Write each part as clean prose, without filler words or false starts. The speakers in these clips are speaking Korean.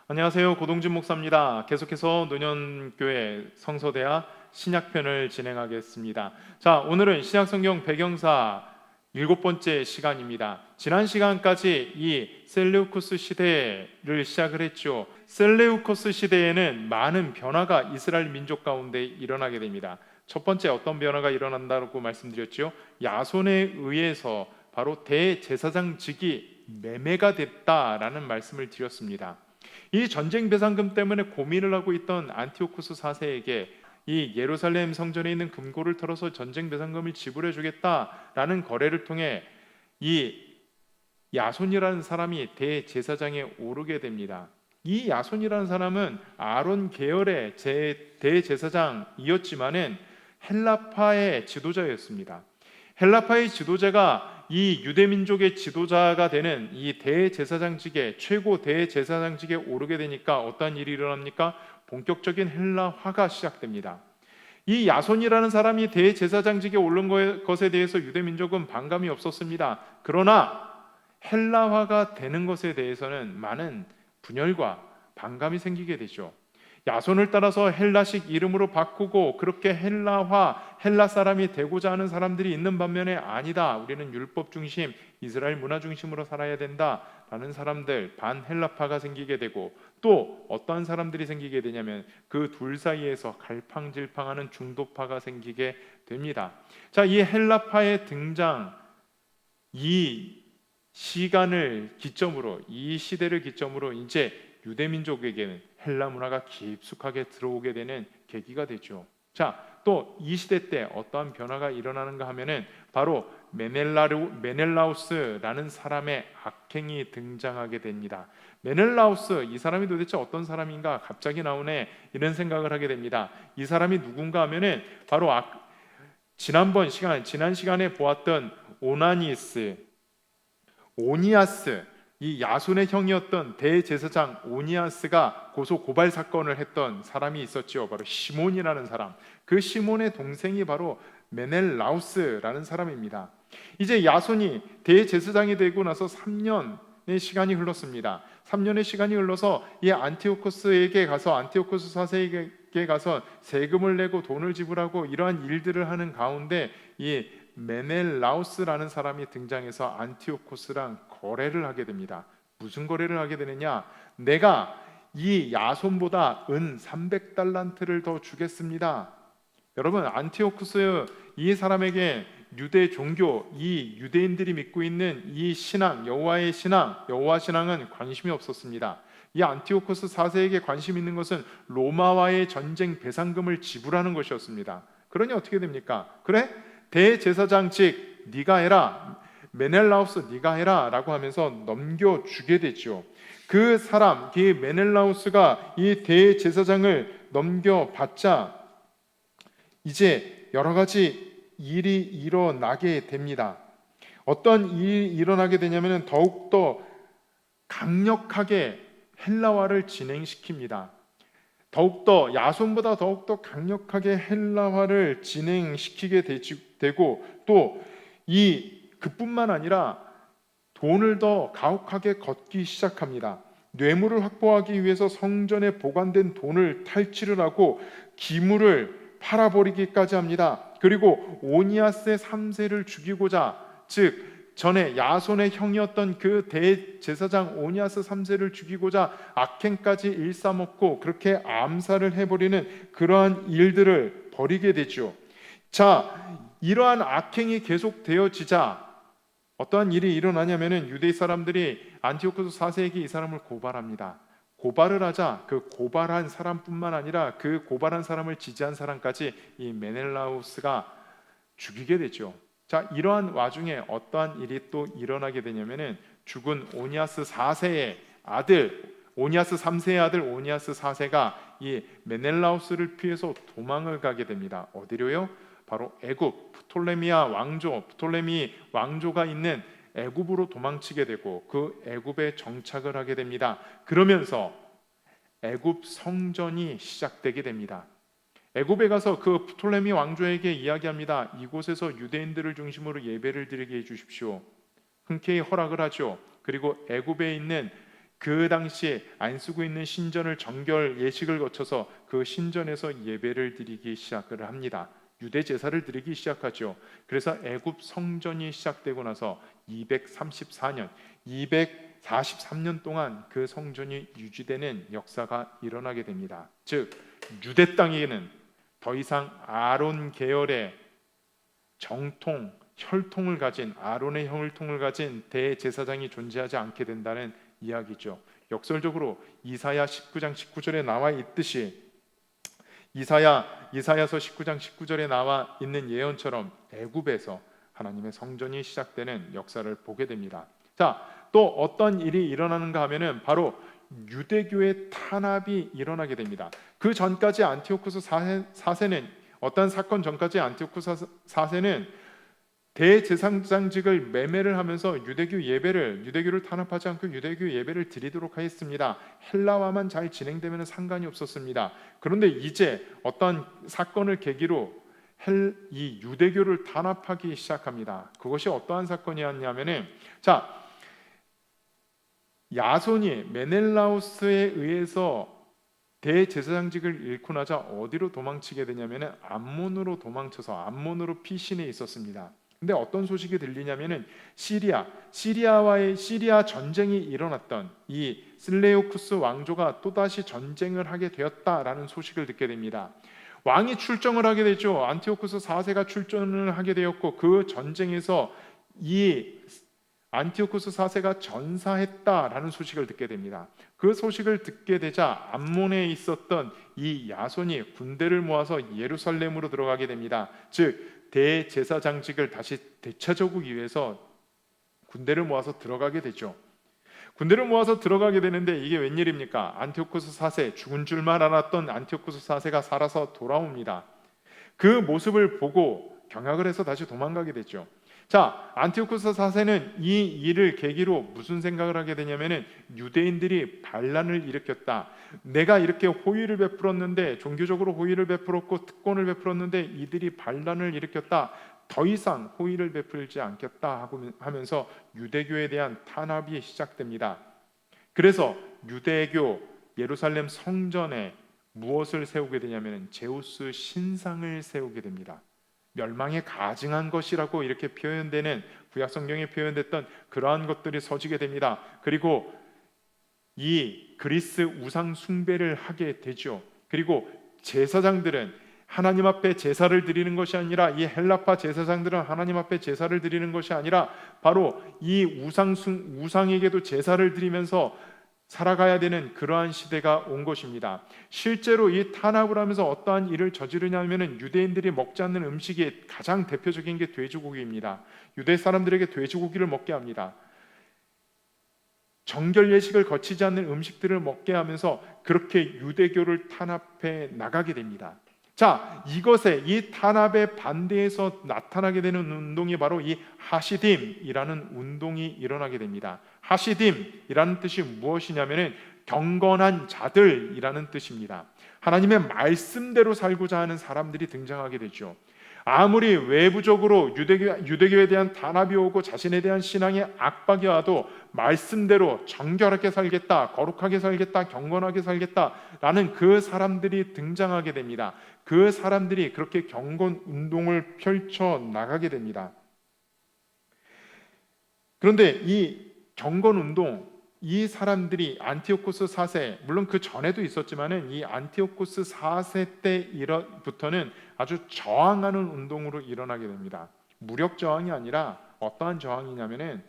안녕하세요. 고동진 목사입니다. 계속해서 노년교회 성서대하 신약편을 진행하겠습니다. 자, 오늘은 신약성경 배경사 7번째 시간입니다. 지난 시간까지 이 셀레우코스 시대를 시작을 했죠. 셀레우코스 시대에는 많은 변화가 이스라엘 민족 가운데 일어나게 됩니다. 첫 번째 어떤 변화가 일어난다고 말씀드렸죠? 야손에 의해서 바로 대제사장직이 매매가 됐다라는 말씀을 드렸습니다. 이 전쟁 배상금 때문에 고민을 하고 있던 안티오쿠스 4세에게 이 예루살렘 성전에 있는 금고를 털어서 전쟁 배상금을 지불해 주겠다라는 거래를 통해 이 야손이라는 사람이 대제사장에 오르게 됩니다. 이 야손이라는 사람은 아론 계열의 대제사장이었지만은 헬라파의 지도자였습니다. 헬라파의 지도자가 이 유대민족의 지도자가 되는 이 대제사장직에 최고 대제사장직에 오르게 되니까 어떤 일이 일어납니까? 본격적인 헬라화가 시작됩니다. 이 야손이라는 사람이 대제사장직에 오른 것에 대해서 유대민족은 반감이 없었습니다. 그러나 헬라화가 되는 것에 대해서는 많은 분열과 반감이 생기게 되죠. 야손을 따라서 헬라식 이름으로 바꾸고 그렇게 헬라화, 헬라 사람이 되고자 하는 사람들이 있는 반면에 아니다, 우리는 율법 중심, 이스라엘 문화 중심으로 살아야 된다라는 사람들, 반헬라파가 생기게 되고, 또 어떠한 사람들이 생기게 되냐면 그 둘 사이에서 갈팡질팡하는 중도파가 생기게 됩니다. 자, 이 헬라파의 등장, 이 시간을 기점으로, 이 시대를 기점으로 이제 유대민족에게는 헬라 문화가 깊숙하게 들어오게 되는 계기가 되죠. 자, 또 이 시대 때 어떠한 변화가 일어나는가 하면은 바로 메넬라우스라는 사람의 악행이 등장하게 됩니다. 메넬라우스, 이 사람이 도대체 어떤 사람인가 갑자기 나오네, 이런 생각을 하게 됩니다. 이 사람이 누군가 하면은 바로 지난 시간에 보았던 오니아스, 이 야손의 형이었던 대제사장 오니아스가 고소 고발 사건을 했던 사람이 있었죠. 바로 시몬이라는 사람. 그 시몬의 동생이 바로 메넬라우스라는 사람입니다. 이제 야손이 대제사장이 되고 나서 3년의 시간이 흘렀습니다. 3년의 시간이 흘러서 이 안티오코스 4세에게 가서 세금을 내고 돈을 지불하고 이러한 일들을 하는 가운데 이 메넬라우스라는 사람이 등장해서 안티오코스랑 거래를 하게 됩니다. 무슨 거래를 하게 되느냐? 내가 이 야손보다 은 300달란트를 더 주겠습니다. 여러분, 안티오코스 이 사람에게 유대 종교, 이 유대인들이 믿고 있는 이 신앙, 여호와 신앙은 관심이 없었습니다. 이 안티오코스 4세에게 관심 있는 것은 로마와의 전쟁 배상금을 지불하는 것이었습니다. 그러니 어떻게 됩니까? 그래? 대제사장직 네가 해라, 메넬라우스 네가 해라 라고 하면서 넘겨주게 되죠. 그 사람, 이 메넬라우스가 이 대제사장을 넘겨받자 이제 여러 가지 일이 일어나게 됩니다. 어떤 일이 일어나게 되냐면 더욱더 강력하게 헬라화를 진행시킵니다. 야손보다 더욱더 강력하게 헬라화를 진행시키게 되고, 또 그뿐만 아니라 돈을 더 가혹하게 걷기 시작합니다. 뇌물을 확보하기 위해서 성전에 보관된 돈을 탈취를 하고 기물을 팔아버리기까지 합니다. 그리고 오니아스의 3세를 죽이고자, 즉 전에 야손의 형이었던 그 대제사장 오니아스 3세를 죽이고자 악행까지 일삼았고 그렇게 암살을 해버리는 그러한 일들을 벌이게 되죠. 자, 이러한 악행이 계속되어지자 어떠한 일이 일어나냐면은 유대 사람들이 안티오코스 4세에게 이 사람을 고발합니다. 고발을 하자 그 고발한 사람뿐만 아니라 그 고발한 사람을 지지한 사람까지 이 메넬라우스가 죽이게 되죠. 자, 이러한 와중에 어떠한 일이 또 일어나게 되냐면은 죽은 오니아스 4세의 아들, 오니아스 3세의 아들 오니아스 4세가 이 메넬라우스를 피해서 도망을 가게 됩니다. 어디로요? 바로 애굽, 프톨레미 왕조가 있는 애굽으로 도망치게 되고 그 애굽에 정착을 하게 됩니다. 그러면서 애굽 성전이 시작되게 됩니다. 애굽에 가서 그 프톨레미 왕조에게 이야기합니다. 이곳에서 유대인들을 중심으로 예배를 드리게 해주십시오. 흔쾌히 허락을 하죠. 그리고 애굽에 있는 그 당시에 안 쓰고 있는 신전을 정결 예식을 거쳐서 그 신전에서 예배를 드리기 시작을 합니다. 유대 제사를 드리기 시작하죠. 그래서 애굽 성전이 시작되고 나서 234년, 243년 동안 그 성전이 유지되는 역사가 일어나게 됩니다. 즉 유대 땅에는 더 이상 아론 계열의 정통, 혈통을 가진 아론의 혈통을 가진 대제사장이 존재하지 않게 된다는 이야기죠. 역설적으로 이사야 19장 19절에 나와 있듯이 이사야서 19장 19절에 나와 있는 예언처럼 애굽에서 하나님의 성전이 시작되는 역사를 보게 됩니다. 자, 또 어떤 일이 일어나는가 하면은 바로 유대교의 탄압이 일어나게 됩니다. 그 전까지 안티오쿠스 4세는 어떤 사건 전까지 안티오쿠스 4세는 대제사장직을 매매를 하면서 유대교를 탄압하지 않고 유대교 예배를 드리도록 하였습니다. 헬라화만 잘 진행되면 상관이 없었습니다. 그런데 이제 어떤 사건을 계기로 이 유대교를 탄압하기 시작합니다. 그것이 어떠한 사건이었냐면은 야손이 메넬라우스에 의해서 대제사장직을 잃고 나자 어디로 도망치게 되냐면은 암몬으로 도망쳐서 암몬으로 피신해 있었습니다. 근데 어떤 소식이 들리냐면은 시리아 전쟁이 일어났던 이 슬레우쿠스 왕조가 또다시 전쟁을 하게 되었다라는 소식을 듣게 됩니다. 왕이 출정을 하게 되죠. 안티오쿠스 4세가 출전을 하게 되었고 그 전쟁에서 이 안티오쿠스 4세가 전사했다라는 소식을 듣게 됩니다. 그 소식을 듣게 되자 암몬에 있었던 이 야손이 군대를 모아서 예루살렘으로 들어가게 됩니다. 즉 대제사장직을 다시 되찾아오기 위해서 군대를 모아서 들어가게 되죠. 군대를 모아서 들어가게 되는데 이게 웬일입니까? 안티오쿠스 4세, 죽은 줄만 알았던 안티오쿠스 4세가 살아서 돌아옵니다. 그 모습을 보고 경악을 해서 다시 도망가게 되죠. 안티오쿠스 4세는 이 일을 계기로 무슨 생각을 하게 되냐면은 유대인들이 반란을 일으켰다. 내가 이렇게 호의를 베풀었는데 종교적으로 호의를 베풀었고 특권을 베풀었는데 이들이 반란을 일으켰다. 더 이상 호의를 베풀지 않겠다 하면서 유대교에 대한 탄압이 시작됩니다. 그래서 유대교 예루살렘 성전에 무엇을 세우게 되냐면 제우스 신상을 세우게 됩니다. 멸망에 가증한 것이라고 이렇게 표현되는 구약 성경에 표현됐던 그러한 것들이 서지게 됩니다. 그리고 이 그리스 우상 숭배를 하게 되죠. 그리고 제사장들은 하나님 앞에 제사를 드리는 것이 아니라 이 헬라파 제사장들은 하나님 앞에 제사를 드리는 것이 아니라 바로 이 우상에게도 제사를 드리면서 살아가야 되는 그러한 시대가 온 것입니다. 실제로 이 탄압을 하면서 어떠한 일을 저지르냐면은 유대인들이 먹지 않는 음식이 가장 대표적인 게 돼지고기입니다. 유대 사람들에게 돼지고기를 먹게 합니다. 정결 예식을 거치지 않는 음식들을 먹게 하면서 그렇게 유대교를 탄압해 나가게 됩니다. 이 탄압에 반대해서 나타나게 되는 운동이 바로 이 하시딤이라는 운동이 일어나게 됩니다. 하시딤이라는 뜻이 무엇이냐면은 경건한 자들이라는 뜻입니다. 하나님의 말씀대로 살고자 하는 사람들이 등장하게 되죠. 아무리 외부적으로 유대교에 대한 탄압이 오고 자신에 대한 신앙의 압박이 와도 말씀대로 정결하게 살겠다, 거룩하게 살겠다, 경건하게 살겠다라는 그 사람들이 등장하게 됩니다. 그 사람들이 그렇게 경건 운동을 펼쳐 나가게 됩니다. 그런데 이 경건 운동, 이 사람들이 안티오쿠스 4세, 물론 그 전에도 있었지만은 이 안티오쿠스 4세 때부터는 아주 저항하는 운동으로 일어나게 됩니다. 무력 저항이 아니라 어떠한 저항이냐면은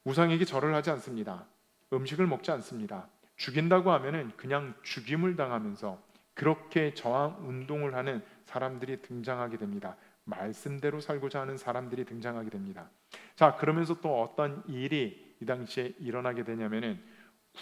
우상에게 절을 하지 않습니다. 음식을 먹지 않습니다. 죽인다고 하면은 그냥 죽임을 당하면서 그렇게 저항 운동을 하는 사람들이 등장하게 됩니다. 말씀대로 살고자 하는 사람들이 등장하게 됩니다. 그러면서 또 어떤 일이 이 당시에 일어나게 되냐면은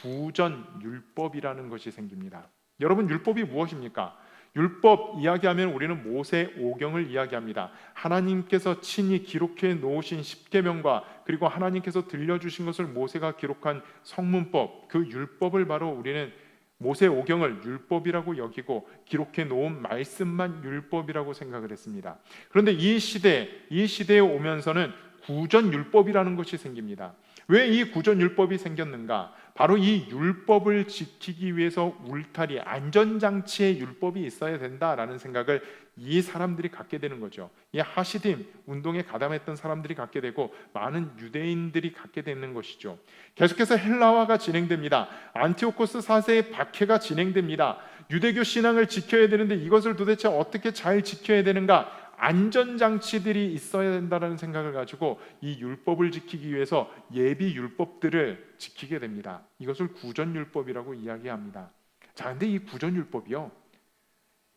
구전율법이라는 것이 생깁니다. 여러분, 율법이 무엇입니까? 율법 이야기하면 우리는 모세 오경을 이야기합니다. 하나님께서 친히 기록해 놓으신 십계명과 그리고 하나님께서 들려주신 것을 모세가 기록한 성문법, 그 율법을 바로 우리는 모세 오경을 율법이라고 여기고 기록해 놓은 말씀만 율법이라고 생각을 했습니다. 그런데 이 시대에 오면서는 구전율법이라는 것이 생깁니다. 왜 이 구전율법이 생겼는가? 바로 이 율법을 지키기 위해서 울타리, 안전장치의 율법이 있어야 된다라는 생각을 이 사람들이 갖게 되는 거죠. 이 하시딤 운동에 가담했던 사람들이 갖게 되고 많은 유대인들이 갖게 되는 것이죠. 계속해서 헬라화가 진행됩니다. 안티오코스 4세의 박해가 진행됩니다. 유대교 신앙을 지켜야 되는데 이것을 도대체 어떻게 잘 지켜야 되는가? 안전장치들이 있어야 된다는 생각을 가지고 이 율법을 지키기 위해서 예비 율법들을 지키게 됩니다. 이것을 구전율법이라고 이야기합니다. 자, 근데 이 구전율법이요,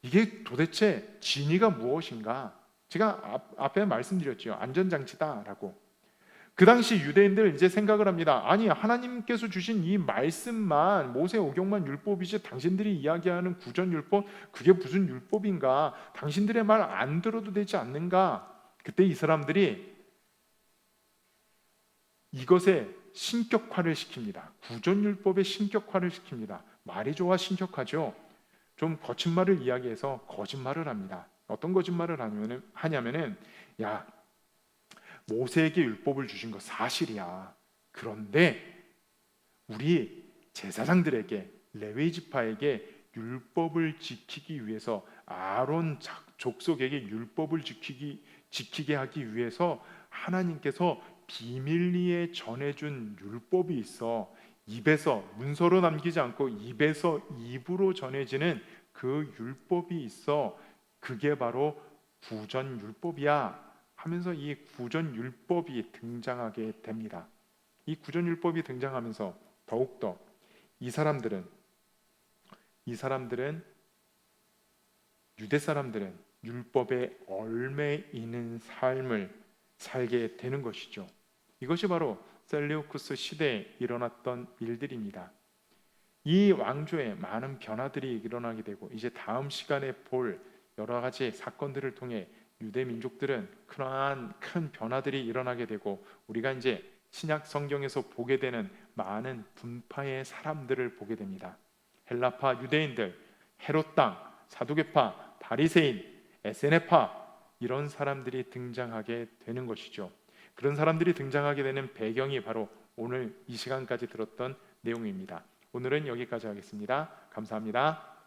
이게 도대체 진위가 무엇인가? 제가 앞에 말씀드렸죠. 안전장치다라고. 그 당시 유대인들 이제 생각을 합니다. 아니, 하나님께서 주신 이 말씀만, 모세오경만 율법이지 당신들이 이야기하는 구전율법, 그게 무슨 율법인가? 당신들의 말 안 들어도 되지 않는가? 그때 이 사람들이 이것에 신격화를 시킵니다. 구전율법의 신격화를 시킵니다. 말이 좋아 신격하죠. 좀 거친 말을 이야기해서 거짓말을 합니다. 어떤 거짓말을 하냐면은, 야, 모세에게 율법을 주신 거 사실이야. 그런데 우리 제사장들에게, 레위 지파에게 율법을 지키기 위해서, 아론 족속에게 율법을 지키게 하기 위해서 하나님께서 비밀리에 전해준 율법이 있어. 입에서, 문서로 남기지 않고 입에서 입으로 전해지는 그 율법이 있어. 그게 바로 구전율법이야 하면서 이 구전율법이 등장하게 됩니다. 이 구전율법이 등장하면서 더욱더 이 사람들은 유대 사람들은 율법에 얽매이는 삶을 살게 되는 것이죠. 이것이 바로 셀레우쿠스 시대에 일어났던 일들입니다. 이 왕조에 많은 변화들이 일어나게 되고, 이제 다음 시간에 볼 여러 가지 사건들을 통해 유대 민족들은 큰 변화들이 일어나게 되고, 우리가 이제 신약 성경에서 보게 되는 많은 분파의 사람들을 보게 됩니다. 헬라파 유대인들, 헤롯 당, 사두개파, 바리새인, 에세네파, 이런 사람들이 등장하게 되는 것이죠. 그런 사람들이 등장하게 되는 배경이 바로 오늘 이 시간까지 들었던 내용입니다. 오늘은 여기까지 하겠습니다. 감사합니다.